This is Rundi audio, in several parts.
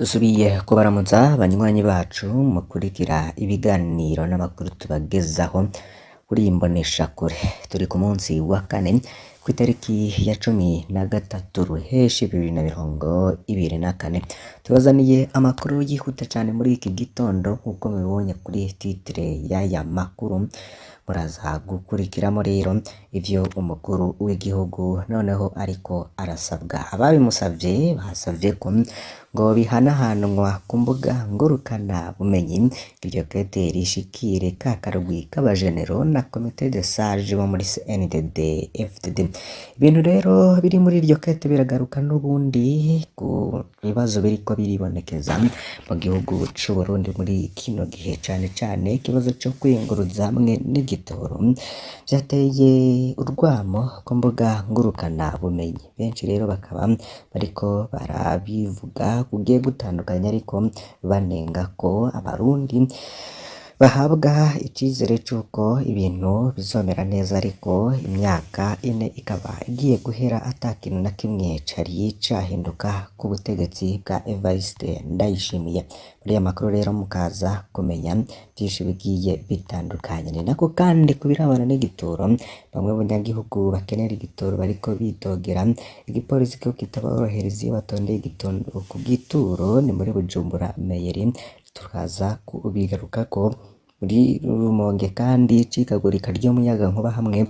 Dusubiye kubaramutsa banywanyi bacu mukurikira ibiganiro n'amakuru tubagezaho kuri iyi mboneshakure. Turi ku munsi wa kane kw'itariki ya 13 Ruheshi 2024. Tubazaniye amakuru yihuta cyane muri iki gitondo nk'uko mubibonye kuri titre y'aya makuru. Muraza gukurikiramo rero ivyo umukuru w'igihugu noneho ariko arasabwa ababimusavye basavye ko ngo bihanahanwa ku mbuga ngurukana bumenyi. Iryo kete rishikire ka karwi k'abajenero na komite de sage bo muri CNDD FDD. Ibintu rero biri muri iryo kete biragaruka n'ubundi ku bibazo biriko biribonekeza mu gihugu c'u Burundi muri kino gihe, cane cane ikibazo cyo kwiyunguruza hamwe n'igitoro vyateye urwamo ku mbuga ngurukana bumenyi. Benshi rero bakaba bariko barabivuga kugiye gutandukanya, ariko banenga ko abarundi bahabwa icizere c'uko ibintu bizomera neza, ariko imyaka 4 ikaba igiye guhera atakintu na kimwe cari cahinduka ku butegetsi bwa Evariste Ndayishimiye. Muri aya makuru rero mukaza kumenya vyinshi bigiye bitandukanye. Ni nako kandi kubirabana n'igitoro, bamwe mu banyagihugu bakenera igitoro bariko bitogera igipolisi ko kitaborohereza iyo batondeye igitoro ku gituro. Ni muri Bujumbura Meyeri, tukaza kubigarukako. Muri Rumonge kandi icikagurika ry'umuyagankuba hamwe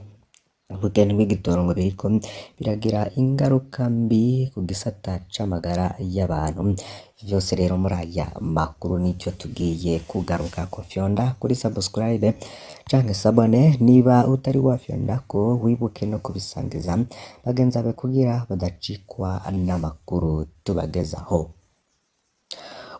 ubukene bw'igitoro ngo biriko biragira ingaruka mbi ku gisata c'amagara y'abantu. Vyose rero muri aya makuru nicyo tugiye kugaruka ko. Fyonda kuri subscribe canke sabone niba utari wafyonda ko, wibuke no kubisangiza bagenzi bawe kugira badacikwa n'amakuru tubagezaho.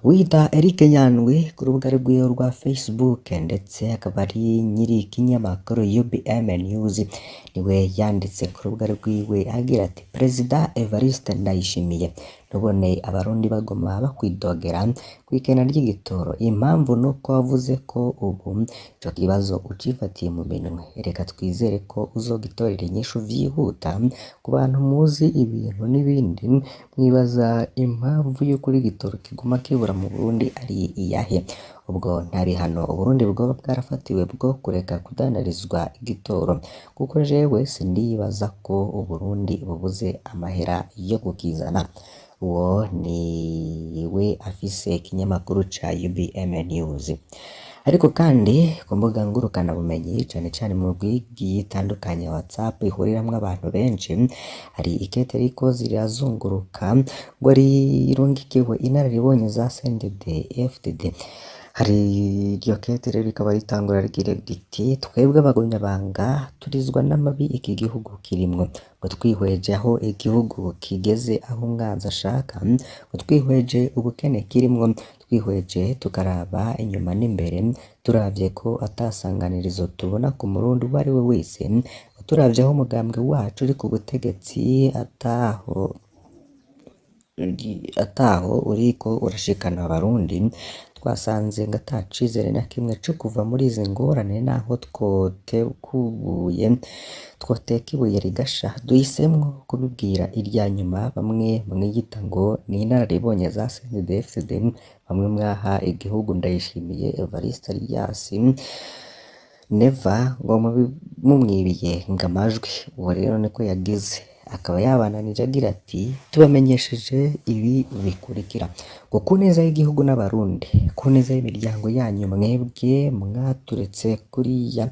Wita Eric Nyandwi ku rubuga rwiwe rwa Facebook ndetse akaba ari nyiri ikinyamakuru UBM News, niwe yanditse ku rubuga rwiwe agira ati: Perezida Evariste Ndayishimiye, nubone abarundi bagoma bakwidogera kw'ikena ry'igitoro. Impamvu nuko wavuze ko ubu ico kibazo ucifatiye mu minwe. Reka twizere ko uzogitorera inyishu vyihuta. Ku bantu muzi ibintu n'ibindi, mwibaza impamvu y'ukuri igitoro kiguma kibura mu Burundi ari iyahe? Ubwo nta bihano Uburundi bwoba bwarafatiwe bwo kureka kudandarizwa igitoro? Kuko jewe sindibaza ko Uburundi bubuze amahera yo kukizana. Uwo niwe afise ikinyamakuru ca UBM News. Ariko kandi ku mbuga ngurukana bumenyi, cane cane mu bwigi itandukanye WhatsApp ihuriramwo abantu benshi, hari ikete riko zirazunguruka ngo rirungikiwe inararibonye za CNDD FDD. Hari iryo kete rero rikaba ritangura rigira riti: twebwe abagumyabanga turizwa n'amabi iki gihugu kirimwo, ngo twihweje aho igihugu kigeze, aho umwanzi ashaka, ngo twihweje ubukene kirimwo, twihweje tukaraba inyuma n'imbere, turavye ko atasanganirizo tubona ku murundi uwo ari we wese, turavye aho umugambwe wacu uri ku butegetsi ataho uriko urashikana abarundi, twasanze ngo ata cizere na kimwe co kuva muri izi ngorane, naho twoteka ibuye rigasha. Duhisemwo kubibwira irya nyuma bamwe mwiyita ngo ni inararibonye za CNDD-FDD, bamwe mwaha igihugu Ndayishimiye Evariste Alias Never, ngo mumwibiye ngo amajwi. Uwo rero niko yagize, akaba yabananije agira ati: tubamenyesheje ibi bikurikira, ngo ku neza y'igihugu n'abarundi, ku neza y'imiryango yanyu, mwebwe mwaturetse kuriya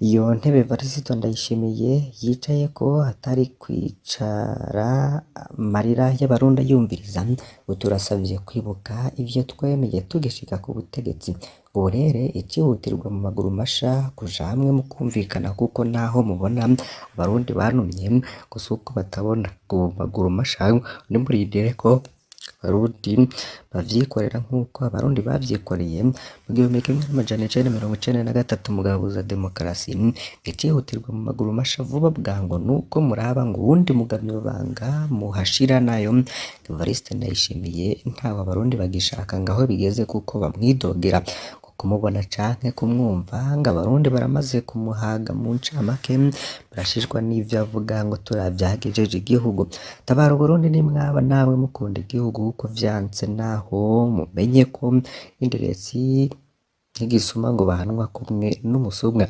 iyo ntebe Evariste Ndayishimiye yicaye ko atari kwicara amarira y'abarundi yumviriza, ngo turasavye kwibuka ivyo twemeye tugishika ku butegetsi. Ubu rero icihutirwa mu maguru masha kuja hamwe mu kumvikana, kuko naho mubona abarundi banumye gusa uko batabona ku maguru masha, nimurindire ko abarundi bavyikorera nk'uko abarundi bavyikoreye mu 1993 mugabuza demokarasi. Icihutirwa mu maguru masha vuba bwango nuko muraba ngo uwundi mugabibanga muhashira nayo Evariste Ndayishimiye ntawe abarundi bagishaka ngaho bigeze, kuko bamwidogera kumubona canke kumwumva ngo abarundi baramaze kumuhaga mu ncamake barashishwa n'ivyo avuga ngo turavye ahagejeje igihugu. Tabara Uburundi nimwaba nawe mukunda igihugu kuko vyanse naho mumenye ko inderetsi n'igisuma ngo bahanwa kumwe n'umusumwa.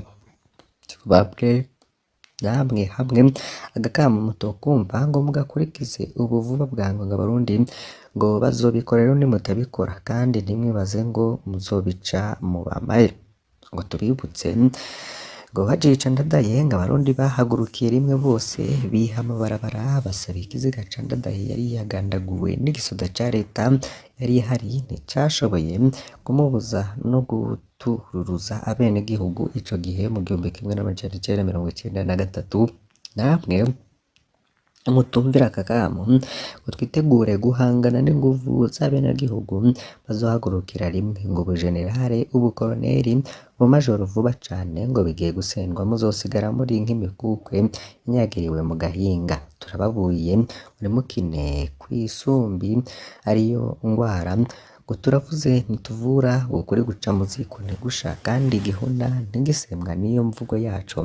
Babwe namwe hamwe agakama mutokumva ngo mugakurikize ubu vuba bwangu ngo abarundi ngo bazobikora rero nimutabikora kandi ntimwibaze ngo muzobica mu bamaye. Ngo tuributse ngo hajica ndadaye ngo abarundi bahagurukiye rimwe bose biha amabarabara basaba ikiziga ca ndadaye yari yagandaguwe n'igisoda ca leta yari ihari nticashoboye kumubuza no gutururuza abenegihugu ico gihe mu 1993. Namwe mutumvira aka kamo ngo twitegure guhangana n'inguvu z'abenegihugu bazohagurukira rimwe ngo ubujenerale, ubukoloneli, ubumajoro vuba cane ngo bigiye gusendwa muzosigara muri nk'imikukwe inyagiriwe mu gahinga. Turababuye mukine kw'isumbi ariyo ngwara ngo turavuze ntituvura ukuri guca mu ziko ntigusha kandi igihuna ntigisembwa niyo mvugo yaco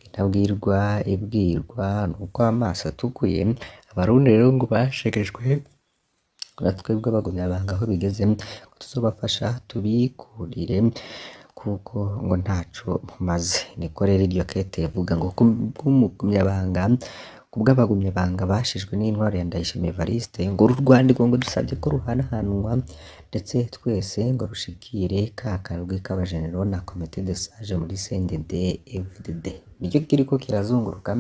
inabwirwa ibwirwa nuko amaso atukuye. Abarundi rero ngo bashegeshwe twebwe abagumyabanga aho bigeze tuzobafasha tubikurire kuko ngo ntaco mumaze. Niko rero iryo kete yavuga ngo kubw'umugumyabanga kubw'abagumyabanga bashijwe n'intwaro ya Ndayishimiye Evariste ngo uru rwandiko ngo dusabye ko ruhanahanwa ndetse twese ngo rushikire ka karwi k'abajenero na komite de sage muri CNDD FDD. Nicyo kiriko kirazunguruka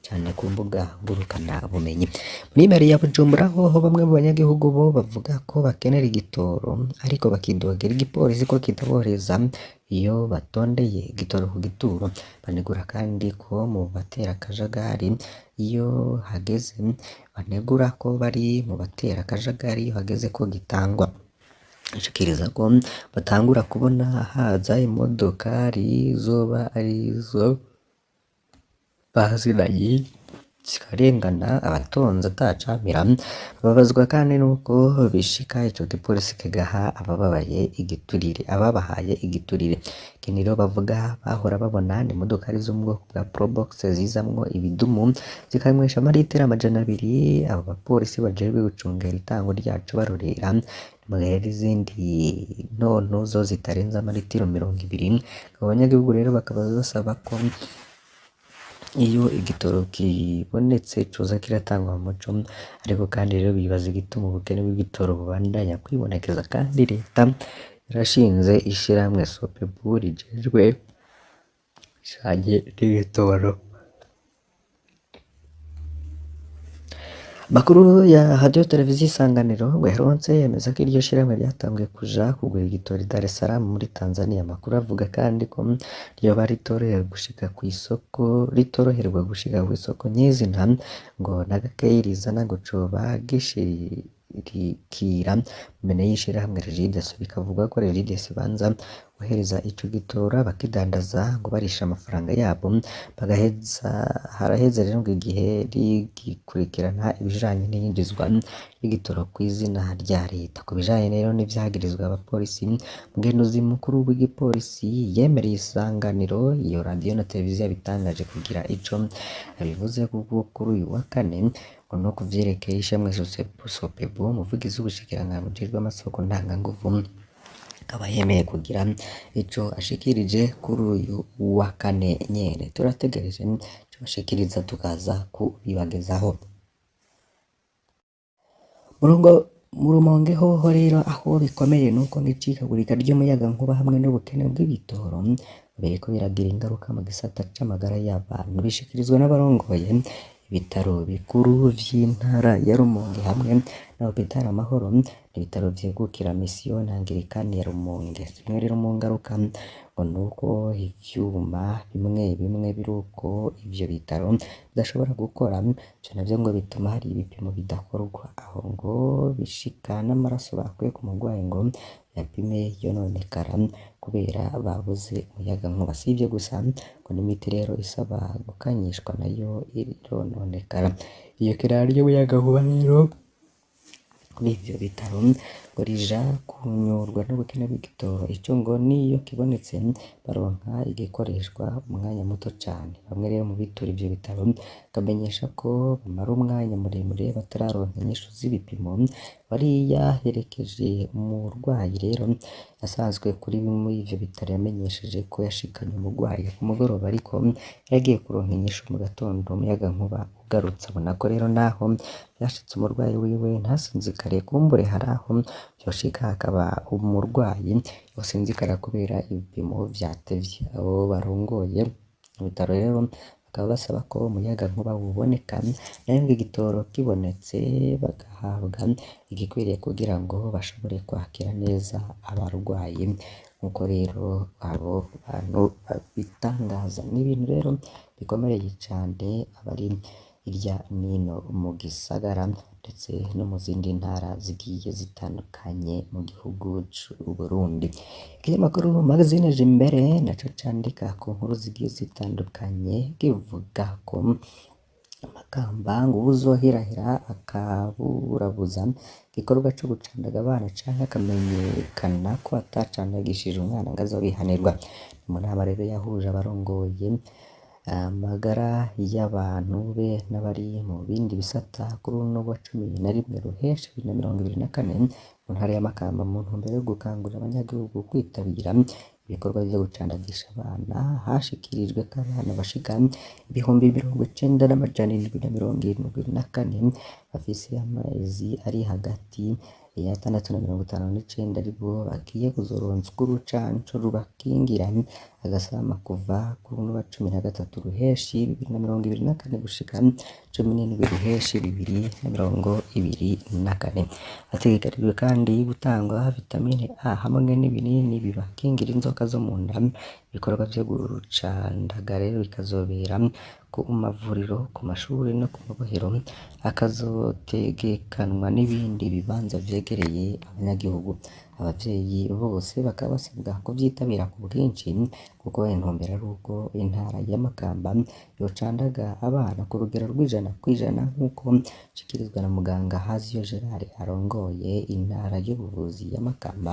cyane ku mbuga ngurukana bumenyi. Muri meri ya Bujumbura hoho bamwe mu banyagihugu bo bavuga ko bakenera igitoro ariko bakidogera igipolisi ko kitaboreza iyo batondeye igitoro ku gituro. Banegura kandi ko mu batera akajagari iyo hageze banegura ko bari mu batera akajagari iyo hageze ko gitangwa. Ashikiriza ko batangura kubona haza imodokari zoba arizo bazinanye zikarengana abatonze atacamira. Babazwa kandi nuko bishika ico gipolisi kigaha abababaye igiturire ababahaye igiturire. Kiniro bavuga bahora babona ni modokari zo mu bwoko bwa Probox zizamwo ibidumu zikanywesha amaritiro 200. Abo bapolisi bajejwe gucungera itango ryacu barorera magari izindi ntonto zo zitarenza amaritiro 20. Abo banyagihugu rero bakaba basaba ko iyo igitoro kibonetse coza kiratangwa mu muco, ariko kandi rero bibaza igituma ubukene bw'igitoro bubandanya kwibonekeza kandi leta yarashinze ishirahamwe Sopebu rijejwe ijanye n'igitoro. Makuru ya radio televiziyo Isanganiro ngo yaronse yemeza ko iryo shirahamwe ryatanguye kuja kugura igitoro i Dar es Salaam muri Tanzania. Amakuru avuga kandi ko ryoba ritoroherwa gushika kw'isoko nyizina ngo nagakeyi rizana gucoba gishirikira mbene y'ishirahamwe Regides. Bikavuga ko Regides banza guhereza ico gitora bakidandaza ngo barisha amafaranga yabo bagaheza haraheze rero ngo igihe rigikurikirana ibijanye n'iyinjizwa y'igitoro kw'izina rya leta. Ku bijanye rero n'ivyagirizwa abapolisi, umugenduzi mukuru w'igipolisi yemereye Isanganiro iyo radio na televiziyo bitangaje kugira ico abivuze kuko kuri uyu wa kane ngo no kuvyerekeye ishamwe Sopebu umuvugizi w'ubushikiranganji bujejwe amasoko ntanganguvu akaba yemeye kugira ico ashikirije kuri uyu wa kane nyene. Turategereje ico bashikiriza tukaza kubibagezaho. Mu Rumonge hoho rero aho bikomeye nuko ng'icikagurika ry'umuyagankuba hamwe n'ubukene bw'ibitoro biriko biragira ingaruka mu gisata c'amagara y'abantu. Bishikirizwa n'abarongoye ibitaro bikuru vy'intara ya Rumonge hamwe na Hôpital Amahoro, ibitaro vyegukira Mission Anglikani ya Rumonge. Zimwe rero mu ngaruka ngo nuko ivyuma bimwe biruko ivyo bitaro bidashobora gukora, ivyo navyo ngo bituma hari ibipimo bidakorwa, aho ngo bishika n'amaraso bakuye ku murwayi ngo yapime yononekara kubera babuze umuyagankuba. Si ivyo gusa ngo n'imiti rero isaba gukanyishwa nayo irononekara. Iyo kiraro ry'umuyagankuba rero kuri ivyo bitaro ngo rija kunyurwa n'ubukene bw'igitoro, ico ngo niyo kibonetse baronka igikoreshwa umwanya muto cane. Bamwe rero mu bitura ivyo bitaro bakamenyesha ko bamara umwanya muremure batararonka inyishu z'ibipimo bariya herekeje umurwayi rero yasanzwe kuri bimwe muri ivyo bitaro yamenyesheje ko yashikanye umurwayi ku mugoroba ariko yagiye kuronka inyishu mu gatondo umuyagankuba ugarutse, abona ko rero naho yashitse umurwayi wiwe ntasinzikare, kumbure hari aho vyoshika hakaba umurwayi yosinzikara kubera ibipimo vyatevye. Abo barongoye ibitaro rero bakaba basaba ko umuyagankuba woboneka nayo ngo igitoro kibonetse bagahabwa igikwiriye kugira ngo bashobore kwakira neza abarwayi nkuko rero abo bantu babitangaza. N'ibintu rero bikomereye cane abari hirya nino mu gisagara ndetse no mu zindi ntara zigiye zitandukanye mu gihugu c'Uburundi. Ikinyamakuru magazine Jimbere naco candika ku nkuru zigiye zitandukanye kivuga ko Makamba ngo uwuzohirahira akaburabuza igikorwa co gucandaga abana canke akamenyekana ko atacandagishije umwana ngo azobihanirwa. Mu nama rero yahuje abarongoye amagara y'abantu be n'abari mu bindi bisata kuri uno wa 11 Ruheshi 2024 mu ntara ya Makamba mu ntumbero yo gukangurira abanyagihugu kwitabira ibikorwa vyo gucandagisha abana. Hashikirijwe ko abana bashika 90,774 bafise amezi ari hagati ya 659 aribo bagiye kuzoronswa urucanco rubakingira agasama kuva kuri uno wa 13 Ruheshi 2024 gushika 17 Ruheshi 2024. Hategekanijwe kandi gutangwa vitamine A hamwe n'ibinini bibakingira inzoka zo mu nda. Ibikorwa vyo gucandaga rero bikazobera ku mavuriro, ku mashuri no ku mabohero, akazotegekanwa n'ibindi bibanza vyegereye abanyagihugu. Abavyeyi bose bakaba basabwa kuvyitabira ku bwinshi kuko intumbero ari uko intara ya Makamba yocandaga abana ku rugero rw'100% nk'uko nshikirizwa na muganga Haziyo Gerard arongoye intara y'ubuvuzi ya Makamba,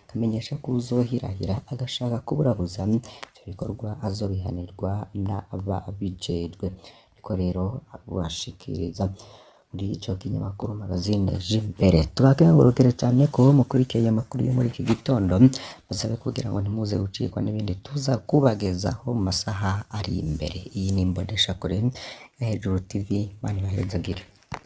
akamenyesha ko uzohirahira agashaka kuburabuza ivyo bikorwa azobihanirwa n'ababijejwe. Niko rero abashikiriza muri ico kinyamakuru magazine Jimbere. Tubakengurukire cane ko mukurikiye amakuru yo muri iki gitondo, basabe kugira ngo ntimuze gucikwa n'ibindi tuza kubagezaho mu masaha ari imbere. Iyi ni Imboneshakure ya Hejuru TV, Mana ibahezagire.